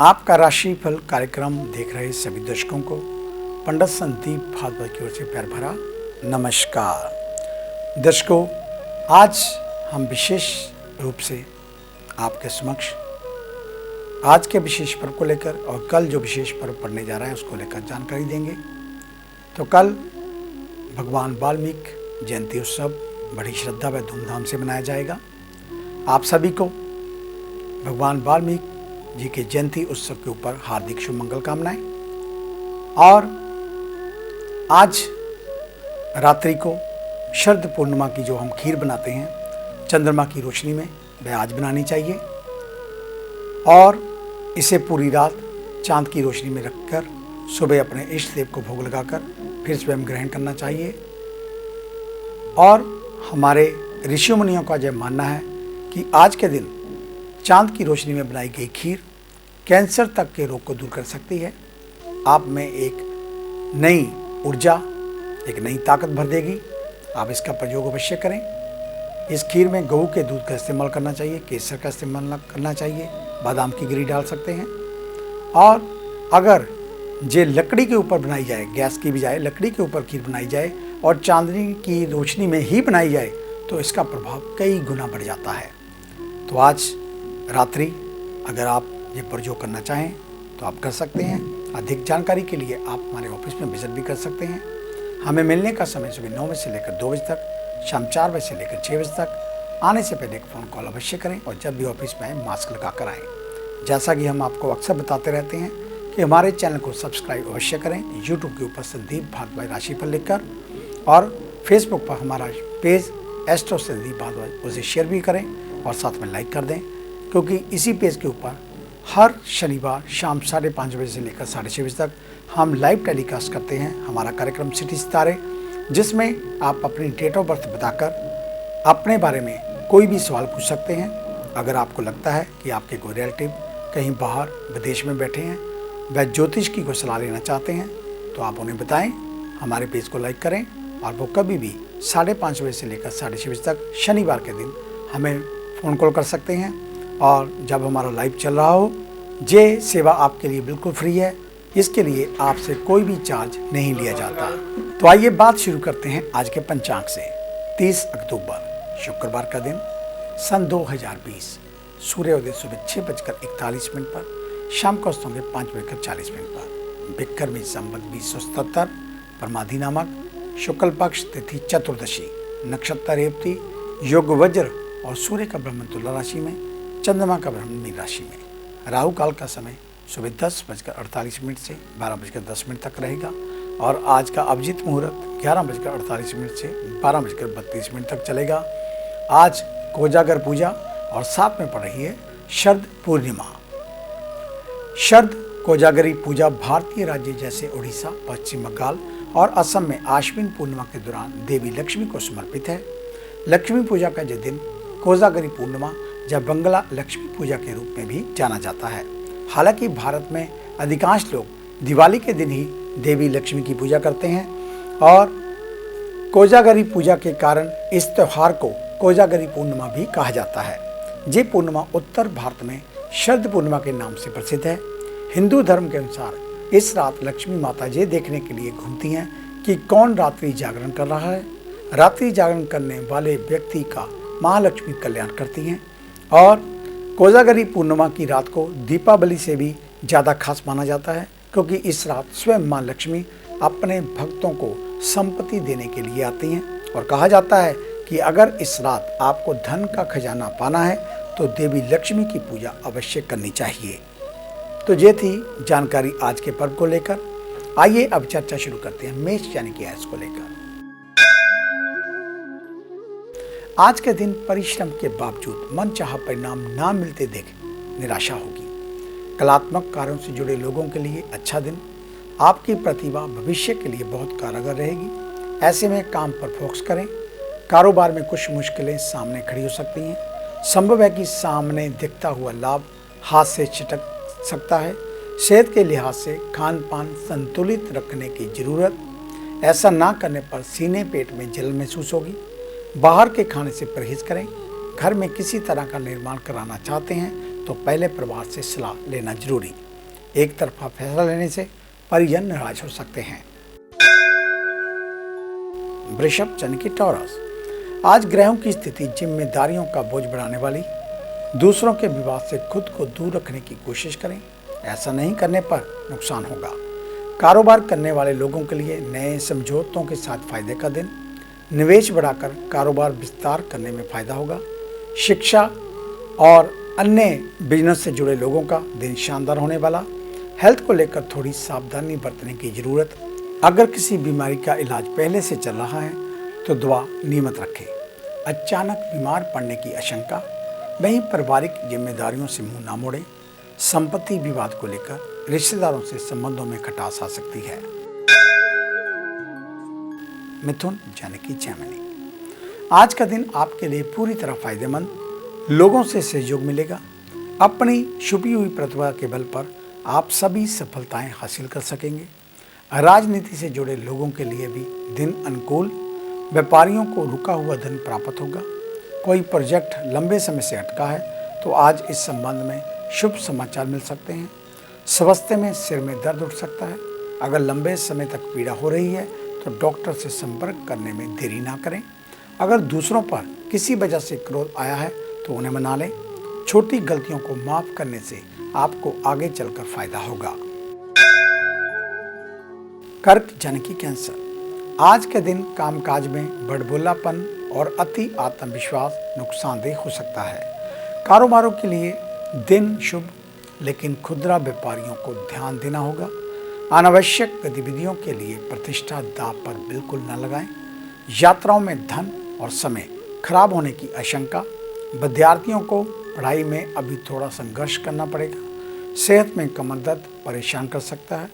आपका राशिफल कार्यक्रम देख रहे सभी दर्शकों को पंडित संदीप भारद्वाज की ओर से प्यार भरा नमस्कार। दर्शकों, आज हम विशेष रूप से आपके समक्ष आज के विशेष पर्व को लेकर और कल जो विशेष पर्व पढ़ने जा रहा है उसको लेकर जानकारी देंगे। तो कल भगवान वाल्मीकि जयंती उत्सव बड़ी श्रद्धा व धूमधाम से मनाया जाएगा। आप सभी को भगवान वाल्मीकि जी के जयंती उत्सव के ऊपर हार्दिक शुभ मंगल कामनाएं। और आज रात्रि को शरद पूर्णिमा की जो हम खीर बनाते हैं चंद्रमा की रोशनी में, वह आज बनानी चाहिए और इसे पूरी रात चांद की रोशनी में रखकर सुबह अपने इष्ट देव को भोग लगाकर फिर स्वयं ग्रहण करना चाहिए। और हमारे ऋषि मुनियों का यह मानना है कि आज के दिन चांद की रोशनी में बनाई गई खीर कैंसर तक के रोग को दूर कर सकती है, आप में एक नई ऊर्जा, एक नई ताकत भर देगी। आप इसका प्रयोग अवश्य करें। इस खीर में गऊ के दूध का इस्तेमाल करना चाहिए, केसर का इस्तेमाल करना चाहिए, बादाम की गिरी डाल सकते हैं। और अगर ये लकड़ी के ऊपर बनाई जाए, गैस की बजाय लकड़ी के ऊपर खीर बनाई जाए और चांदनी की रोशनी में ही बनाई जाए तो इसका प्रभाव कई गुना बढ़ जाता है। तो आज रात्रि अगर आप ये प्रयोग करना चाहें तो आप कर सकते हैं। अधिक जानकारी के लिए आप हमारे ऑफिस में विजिट भी कर सकते हैं। हमें मिलने का समय सुबह 9 बजे से लेकर 2 बजे तक, शाम 4 बजे से लेकर 6 बजे तक। आने से पहले एक फ़ोन कॉल अवश्य करें और जब भी ऑफिस में आए मास्क लगा कर आएँ। जैसा कि हम आपको अक्सर बताते रहते हैं कि हमारे चैनल को सब्सक्राइब अवश्य करें। यूट्यूब के ऊपर संदीप भारद्वाज राशिफल लिखकर और फेसबुक पर हमारा पेज एस्ट्रो संदीप भारद्वाज उसे शेयर भी करें और साथ में लाइक कर दें, क्योंकि इसी पेज के ऊपर हर शनिवार शाम 5:30 बजे से लेकर 6:30 बजे तक हम लाइव टेलीकास्ट करते हैं हमारा कार्यक्रम सिटी सितारे, जिसमें आप अपनी डेट ऑफ बर्थ बताकर अपने बारे में कोई भी सवाल पूछ सकते हैं। अगर आपको लगता है कि आपके कोई रिलेटिव कहीं बाहर विदेश में बैठे हैं, वह ज्योतिष की कोई सलाह लेना चाहते हैं, तो आप उन्हें बताएं। हमारे पेज को लाइक करें और वो कभी भी 5:30 बजे से लेकर 6:30 बजे तक शनिवार के दिन हमें फ़ोन कॉल कर सकते हैं। और जब हमारा लाइव चल रहा हो, ये सेवा आपके लिए बिल्कुल फ्री है, इसके लिए आपसे कोई भी चार्ज नहीं लिया जाता। तो आइए बात शुरू करते हैं आज के पंचांग से। 30 अक्टूबर शुक्रवार का दिन, सन 2020, सूर्योदय सुबह 6:41 पर, शाम को अस्त होंगे 5:40 पर। विक्रमी संवत 2077 परमाधि नामक, शुक्ल पक्ष, तिथि चतुर्दशी, नक्षत्र रेवती, योग वज्र और सूर्य का भ्रमण तुला राशि में, चंद्रमा का भ्रमण मीन राशि में। राहु काल का समय सुबह 10:48 से 12:10 तक रहेगा और आज का अभिजीत मुहूर्त 11:48 से 12:32 तक चलेगा। आज कोजागर पूजा और साथ में पड़ रही है शरद पूर्णिमा। शरद कोजागरी पूजा भारतीय राज्य जैसे उड़ीसा, पश्चिम बंगाल और असम में आश्विन पूर्णिमा के दौरान देवी लक्ष्मी को समर्पित है। लक्ष्मी पूजा का यह दिन कोजागरी पूर्णिमा या बंगला लक्ष्मी पूजा के रूप में भी जाना जाता है। हालांकि भारत में अधिकांश लोग दिवाली के दिन ही देवी लक्ष्मी की पूजा करते हैं और कोजागरी पूजा के कारण इस त्यौहार को कोजागरी पूर्णिमा भी कहा जाता है। ये पूर्णिमा उत्तर भारत में शरद पूर्णिमा के नाम से प्रसिद्ध है। हिंदू धर्म के अनुसार इस रात लक्ष्मी माता ये देखने के लिए घूमती हैं कि कौन रात्रि जागरण कर रहा है। रात्रि जागरण करने वाले व्यक्ति का महालक्ष्मी कल्याण करती हैं और कोजागरी पूर्णिमा की रात को दीपावली से भी ज़्यादा खास माना जाता है, क्योंकि इस रात स्वयं माँ लक्ष्मी अपने भक्तों को संपत्ति देने के लिए आती हैं। और कहा जाता है कि अगर इस रात आपको धन का खजाना पाना है तो देवी लक्ष्मी की पूजा अवश्य करनी चाहिए। तो ये थी जानकारी आज के पर्व को लेकर। आइए अब चर्चा शुरू करते हैं मेष यानी कि एस को लेकर। आज के दिन परिश्रम के बावजूद मनचाहा परिणाम ना मिलते देख निराशा होगी। कलात्मक कार्यों से जुड़े लोगों के लिए अच्छा दिन। आपकी प्रतिभा भविष्य के लिए बहुत कारगर रहेगी। ऐसे में काम पर फोकस करें। कारोबार में कुछ मुश्किलें सामने खड़ी हो सकती हैं। संभव है कि सामने दिखता हुआ लाभ हाथ से छिटक सकता है। सेहत के लिहाज से खान पान संतुलित रखने की जरूरत। ऐसा ना करने पर सीने पेट में जलन महसूस होगी। बाहर के खाने से परहेज करें। घर में किसी तरह का निर्माण कराना चाहते हैं तो पहले परिवार से सलाह लेना जरूरी। एक तरफा फैसला लेने से परिजन नाराज हो सकते हैं। वृषभ यानी कि टॉरस, आज ग्रहों की स्थिति जिम्मेदारियों का बोझ बढ़ाने वाली। दूसरों के विवाद से खुद को दूर रखने की कोशिश करें, ऐसा नहीं करने पर नुकसान होगा। कारोबार करने वाले लोगों के लिए नए समझौतों के साथ फायदे का दिन। निवेश बढ़ाकर कारोबार विस्तार करने में फायदा होगा। शिक्षा और अन्य बिजनेस से जुड़े लोगों का दिन शानदार होने वाला। हेल्थ को लेकर थोड़ी सावधानी बरतने की जरूरत। अगर किसी बीमारी का इलाज पहले से चल रहा है तो दवा नियमित रखें। अचानक बीमार पड़ने की आशंका। वहीं पारिवारिक जिम्मेदारियों से मुंह ना मोड़ें। संपत्ति विवाद को लेकर रिश्तेदारों से संबंधों में खटास आ सकती है। मिथुन यानी कि जेमिनी, आज का दिन आपके लिए पूरी तरह फायदेमंद। लोगों से सहयोग मिलेगा। अपनी छुपी हुई प्रतिभा के बल पर आप सभी सफलताएं हासिल कर सकेंगे। राजनीति से जुड़े लोगों के लिए भी दिन अनुकूल। व्यापारियों को रुका हुआ धन प्राप्त होगा। कोई प्रोजेक्ट लंबे समय से अटका है तो आज इस संबंध में शुभ समाचार मिल सकते हैं। स्वास्थ्य में सिर में दर्द उठ सकता है। अगर लंबे समय तक पीड़ा हो रही है तो डॉक्टर से संपर्क करने में देरी ना करें। अगर दूसरों पर किसी वजह से क्रोध आया है तो उन्हें मना लें। छोटी गलतियों को माफ करने से आपको आगे चलकर फायदा होगा। कर्क यानी कि कैंसर, आज के दिन कामकाज में बड़बोलापन और अति आत्मविश्वास नुकसानदेह हो सकता है। कारोबारों के लिए दिन शुभ, लेकिन खुदरा व्यापारियों को ध्यान देना होगा। अनावश्यक गतिविधियों के लिए प्रतिष्ठा दांव पर बिल्कुल न लगाएं। यात्राओं में धन और समय खराब होने की आशंका। विद्यार्थियों को पढ़ाई में अभी थोड़ा संघर्ष करना पड़ेगा। सेहत में कमर दर्द परेशान कर सकता है।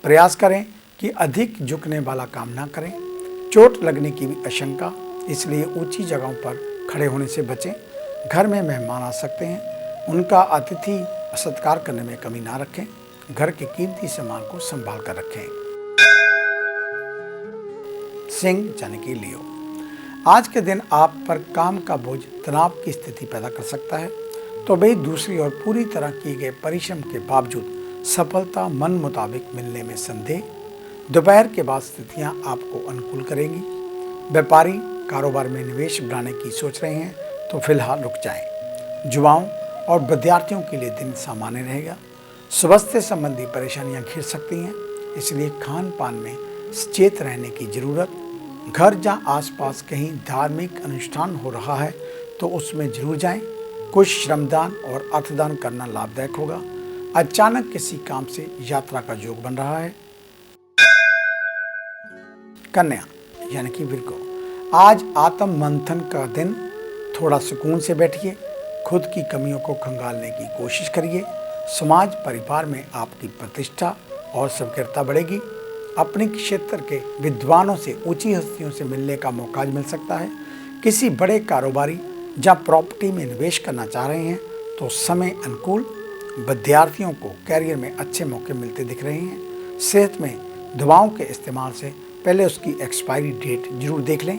प्रयास करें कि अधिक झुकने वाला काम ना करें। चोट लगने की भी आशंका, इसलिए ऊंची जगहों पर खड़े होने से बचें। घर में मेहमान आ सकते हैं, उनका अतिथि सत्कार करने में कमी ना रखें। घर के कीमती सामान को संभाल कर रखें। सिंह यानी कि लियो, आज के दिन आप पर काम का बोझ तनाव की स्थिति पैदा कर सकता है, तो वही दूसरी ओर पूरी तरह किए गए परिश्रम के बावजूद सफलता मन मुताबिक मिलने में संदेह। दोपहर के बाद स्थितियां आपको अनुकूल करेंगी। व्यापारी कारोबार में निवेश बढ़ाने की सोच रहे हैं तो फिलहाल रुक जाएं। युवाओं और विद्यार्थियों के लिए दिन सामान्य रहेगा। स्वास्थ्य संबंधी परेशानियां घिर सकती हैं, इसलिए खान पान में सचेत रहने की जरूरत। घर जहाँ आसपास कहीं धार्मिक अनुष्ठान हो रहा है तो उसमें जरूर जाएं। कुछ श्रमदान और अर्थदान करना लाभदायक होगा। अचानक किसी काम से यात्रा का योग बन रहा है। कन्या यानी कि विर्गो, आज आत्म मंथन का दिन। थोड़ा सुकून से बैठिए। खुद की कमियों को खंगालने की कोशिश करिए। समाज परिवार में आपकी प्रतिष्ठा और स्वीकृतता बढ़ेगी। अपने क्षेत्र के विद्वानों से ऊंची हस्तियों से मिलने का मौका मिल सकता है। किसी बड़े कारोबारी जहां प्रॉपर्टी में निवेश करना चाह रहे हैं तो समय अनुकूल। विद्यार्थियों को कैरियर में अच्छे मौके मिलते दिख रहे हैं। सेहत में दवाओं के इस्तेमाल से पहले उसकी एक्सपायरी डेट जरूर देख लें।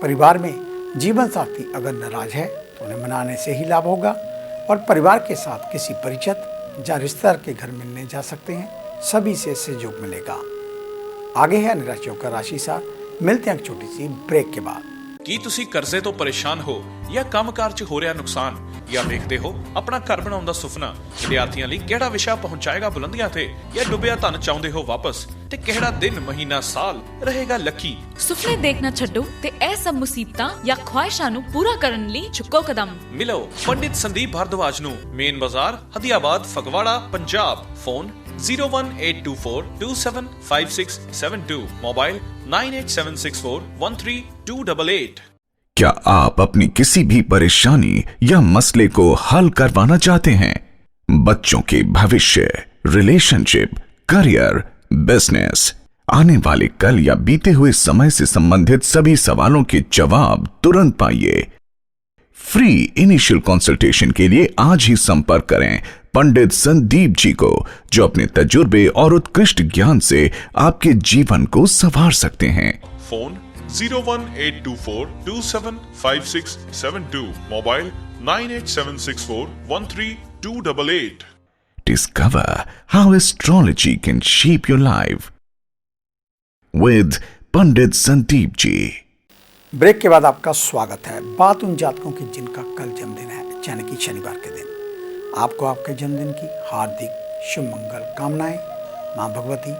परिवार में जीवन साथी अगर नाराज है तो उन्हें मनाने से ही लाभ होगा। और परिवार के साथ किसी परिचित या रिश्तेदार के घर मिलने जा सकते हैं। सभी से सहयोग मिलेगा। आगे है निराशियों का राशि सार। मिलते हैं एक छोटी सी ब्रेक के बाद। ਕੀ ਤੁਸੀਂ ਕਰਜ਼ੇ ਤੋਂ ਪਰੇਸ਼ਾਨ ਹੋ ਜਾਂ ਕੰਮਕਾਰ 'ਚ ਹੋ ਰਿਹਾ ਨੁਕਸਾਨ ਜਾਂ ਵੇਖਦੇ ਹੋ ਆਪਣਾ ਘਰ ਬਣਾਉਣ ਦਾ ਸੁਪਨਾ? ਵਿਦਿਆਰਥੀਆਂ ਲਈ ਕਿਹੜਾ ਵਿਸ਼ਾ ਪਹੁੰਚਾਏਗਾ ਬੁਲੰਦੀਆਂ ਤੇ ਜਾਂ ਡੁੱਬਿਆ ਧਨ ਚਾਹੁੰਦੇ ਹੋ ਵਾਪਸ? ਤੇ ਕਿਹੜਾ ਦਿਨ ਮਹੀਨਾ ਸਾਲ ਰਹੇਗਾ ਲੱਕੀ? ਸੁਪਨੇ ਦੇਖਣਾ ਛੱਡੋ ਤੇ ਇਹ ਸਭ ਮੁਸੀਬਤਾਂ ਜਾਂ ਖੁਆਇਸ਼ਾਂ ਨੂੰ ਪੂਰਾ ਕਰਨ ਲਈ ਚੁੱਕੋ ਕਦਮ। ਮਿਲੋ ਪੰਡਿਤ ਸੰਦੀਪ ਭਾਰਦਵਾਜ ਨੂੰ, ਮੇਨ ਬਾਜ਼ਾਰ ਹਦੀਆਬਾਦ ਫਗਵਾੜਾ ਪੰਜਾਬ। Phone 01824275672, mobile 9876413288। क्या आप अपनी किसी भी परेशानी या मसले को हल करवाना चाहते हैं? बच्चों के भविष्य, रिलेशनशिप, करियर, बिजनेस, आने वाले कल या बीते हुए समय से संबंधित सभी सवालों के जवाब तुरंत पाइए। फ्री इनिशियल कंसल्टेशन के लिए आज ही संपर्क करें पंडित संदीप जी को, जो अपने तजुर्बे और उत्कृष्ट ज्ञान से आपके जीवन को संवार सकते हैं। Phone 01824275672, mobile 9876413288। Discover how astrology can shape your life with Pandit Sandeep ji. Break के बाद आपका स्वागत है। बात उन जातकों की जिनका कल जन्मदिन है, यानी कि शनिवार के दिन। आपको आपके जन्मदिन की हार्दिक शुभ मंगल कामनाएं। माँ भगवती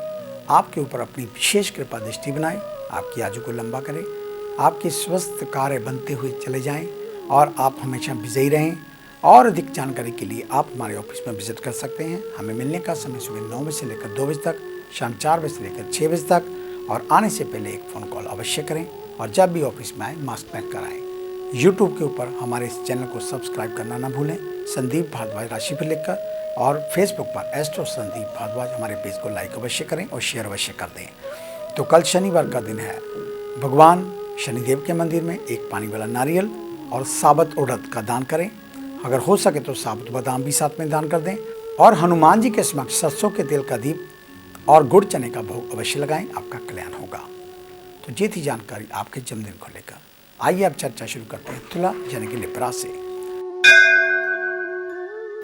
आपके ऊपर अपनी विशेष कृपा दृष्टि बनाए, आपकी आयु को लंबा करे, आपके स्वस्थ कार्य बनते हुए चले जाएं और आप हमेशा विजयी रहें। और अधिक जानकारी के लिए आप हमारे ऑफिस में विजिट कर सकते हैं। हमें मिलने का समय सुबह 9 बजे से लेकर 2 बजे तक, शाम 4 बजे से लेकर 6 बजे तक, और आने से पहले एक फ़ोन कॉल अवश्य करें। और जब भी ऑफिस में आए मास्क पहन कर आएँ। यूट्यूब के ऊपर हमारे इस चैनल को सब्सक्राइब करना ना भूलें, संदीप भारद्वाज राशिफल लिखकर। और फेसबुक पर एस्ट्रो संदीप भारद्वाज हमारे पेज को लाइक अवश्य करें और शेयर अवश्य कर दें। तो कल शनिवार का दिन है। भगवान शनिदेव के मंदिर में एक पानी वाला नारियल और साबुत उड़द का दान करें। अगर हो सके तो साबुत बादाम भी साथ में दान कर दें। और हनुमान जी के समक्ष सरसों के तेल का दीप और गुड़ चने का भोग अवश्य लगाएं, आपका कल्याण होगा। तो ये थी जानकारी आपके जन्मदिन को लेकर। आइए अब चर्चा शुरू करते हैं तुला यानी कि लिब्रा से।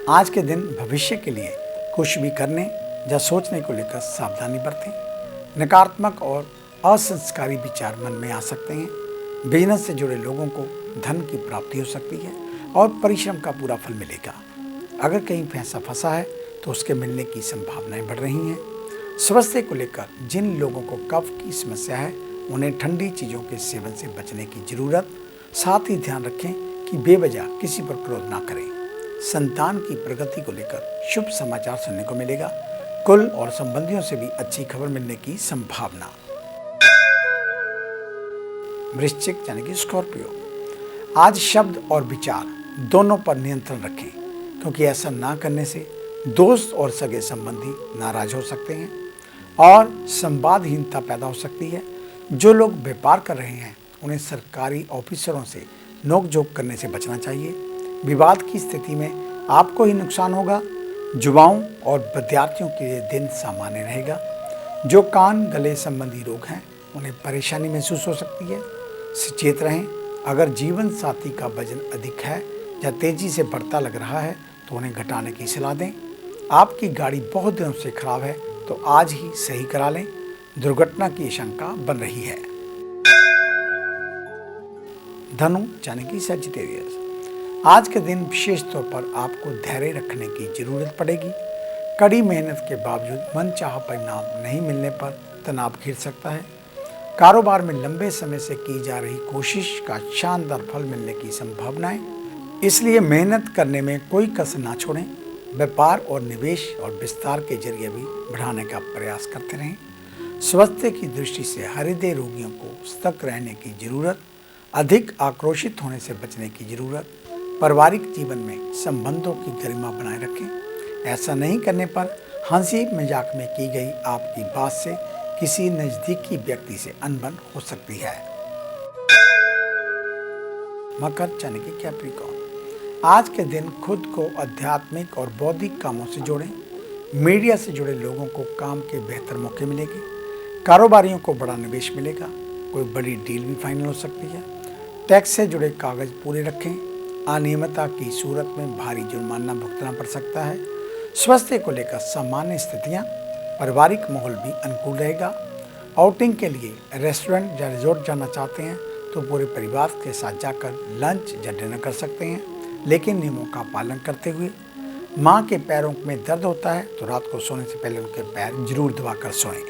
आज के दिन भविष्य के लिए कुछ भी करने या सोचने को लेकर सावधानी बरतें। नकारात्मक और असंस्कारी विचार मन में आ सकते हैं। बिजनेस से जुड़े लोगों को धन की प्राप्ति हो सकती है और परिश्रम का पूरा फल मिलेगा। अगर कहीं पैसा फंसा है तो उसके मिलने की संभावनाएं बढ़ रही हैं। स्वास्थ्य को लेकर जिन लोगों को कफ की समस्या है उन्हें ठंडी चीज़ों के सेवन से बचने की जरूरत। साथ ही ध्यान रखें कि बेवजह किसी पर क्रोध ना करें। संतान की प्रगति को लेकर शुभ समाचार सुनने को मिलेगा। कुल और संबंधियों से भी अच्छी खबर मिलने की संभावना। वृश्चिक यानी कि स्कॉर्पियो, आज शब्द और विचार दोनों पर नियंत्रण रखें, क्योंकि ऐसा ना करने से दोस्त और सगे संबंधी नाराज हो सकते हैं और संवादहीनता पैदा हो सकती है। जो लोग व्यापार कर रहे हैं उन्हें सरकारी ऑफिसरों से नोकझोंक करने से बचना चाहिए। विवाद की स्थिति में आपको ही नुकसान होगा। युवाओं और विद्यार्थियों के लिए दिन सामान्य रहेगा। जो कान गले संबंधी रोग हैं उन्हें परेशानी महसूस हो सकती है। सचेत रहें। अगर जीवन साथी का वजन अधिक है या तेजी से बढ़ता लग रहा है तो उन्हें घटाने की सलाह दें। आपकी गाड़ी बहुत दिनों से खराब है तो आज ही सही करा लें। दुर्घटना की आशंका बन रही है। धनु यानी कि सजिटेरियस, आज के दिन विशेष तौर पर आपको धैर्य रखने की जरूरत पड़ेगी। कड़ी मेहनत के बावजूद मनचाहा परिणाम नहीं मिलने पर तनाव घिर सकता है। कारोबार में लंबे समय से की जा रही कोशिश का शानदार फल मिलने की संभावनाएं, इसलिए मेहनत करने में कोई कसर ना छोड़ें। व्यापार और निवेश और विस्तार के जरिए भी बढ़ाने का प्रयास करते रहें। स्वास्थ्य की दृष्टि से हृदय रोगियों को सतर्क रहने की जरूरत। अधिक आक्रोशित होने से बचने की जरूरत। पारिवारिक जीवन में संबंधों की गरिमा बनाए रखें। ऐसा नहीं करने पर हंसी मजाक में की गई आपकी बात से किसी नजदीकी व्यक्ति से अनबन हो सकती है। मकर यानी कि कैप्रिकॉर्न, आज के दिन खुद को आध्यात्मिक और बौद्धिक कामों से जोड़ें। मीडिया से जुड़े लोगों को काम के बेहतर मौके मिलेंगे। कारोबारियों को बड़ा निवेश मिलेगा। कोई बड़ी डील भी फाइनल हो सकती है। टैक्स से जुड़े कागज पूरे रखें। अनियमितता की सूरत में भारी जुर्माना भुगतना पड़ सकता है। स्वास्थ्य को लेकर सामान्य स्थितियां। पारिवारिक माहौल भी अनुकूल रहेगा। आउटिंग के लिए रेस्टोरेंट या रिजोर्ट जाना चाहते हैं तो पूरे परिवार के साथ जाकर लंच या डिनर कर सकते हैं, लेकिन नियमों का पालन करते हुए। माँ के पैरों में दर्द होता है तो रात को सोने से पहले उनके पैर जरूर दबाकर सोएं।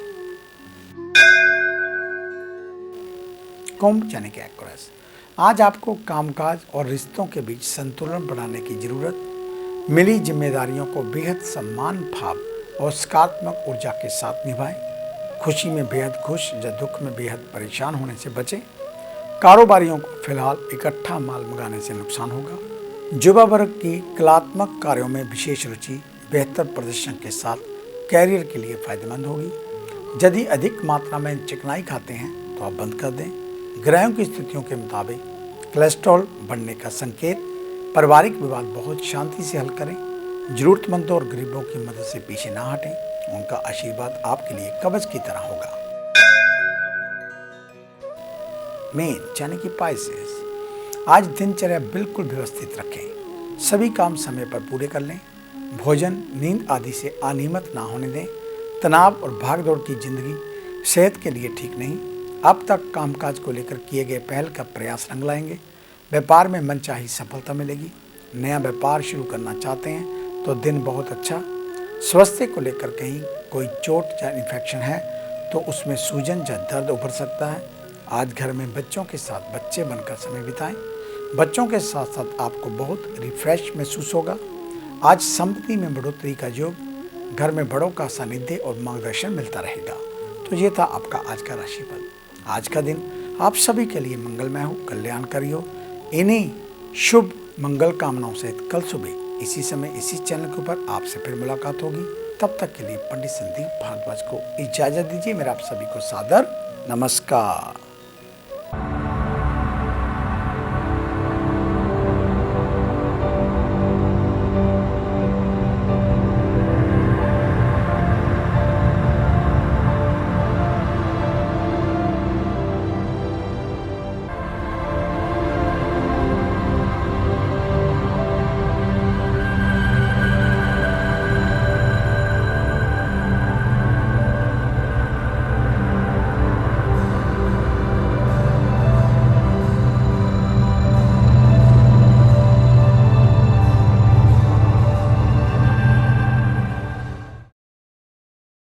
कुंभ यानी कि एक्वेरियस, आज आपको कामकाज और रिश्तों के बीच संतुलन बनाने की जरूरत। मिली जिम्मेदारियों को बेहद सम्मान भाव और सकारात्मक ऊर्जा के साथ निभाएं। खुशी में बेहद खुश या दुख में बेहद परेशान होने से बचें। कारोबारियों को फिलहाल इकट्ठा माल मंगाने से नुकसान होगा। युवा वर्ग की कलात्मक कार्यों में विशेष रुचि बेहतर प्रदर्शन के साथ कैरियर के लिए फायदेमंद होगी। यदि अधिक मात्रा में चिकनाई खाते हैं तो आप बंद कर दें। ग्रहों की स्थितियों के मुताबिक कोलेस्ट्रॉल बढ़ने का संकेत। पारिवारिक विवाद बहुत शांति से हल करें। जरूरतमंदों और गरीबों की मदद से पीछे ना हटें। उनका आशीर्वाद आपके लिए कवच की तरह होगा। मीन यानी कि पाइसेस, आज दिनचर्या बिल्कुल व्यवस्थित रखें। सभी काम समय पर पूरे कर लें। भोजन, नींद आदि से अनियमित ना होने दें। तनाव और भागदौड़ की जिंदगी सेहत के लिए ठीक नहीं। अब तक कामकाज को लेकर किए गए पहल का प्रयास रंग लाएंगे। व्यापार में मनचाही सफलता मिलेगी। नया व्यापार शुरू करना चाहते हैं तो दिन बहुत अच्छा। स्वास्थ्य को लेकर कहीं कोई चोट या इन्फेक्शन है तो उसमें सूजन या दर्द उभर सकता है। आज घर में बच्चों के साथ बच्चे बनकर समय बिताएं। बच्चों के साथ साथ आपको बहुत रिफ्रेश महसूस होगा। आज संपत्ति में बढ़ोतरी का योग। घर में बड़ों का सानिध्य और मार्गदर्शन मिलता रहेगा। तो ये था आपका आज का राशिफल। आज का दिन आप सभी के लिए मंगलमय हो, कल्याणकारी हो। इन्हीं शुभ मंगल कामनाओं सहित कल सुबह इसी समय इसी चैनल के ऊपर आपसे फिर मुलाकात होगी। तब तक के लिए पंडित संदीप भारद्वाज को इजाजत दीजिए। मेरा आप सभी को सादर नमस्कार।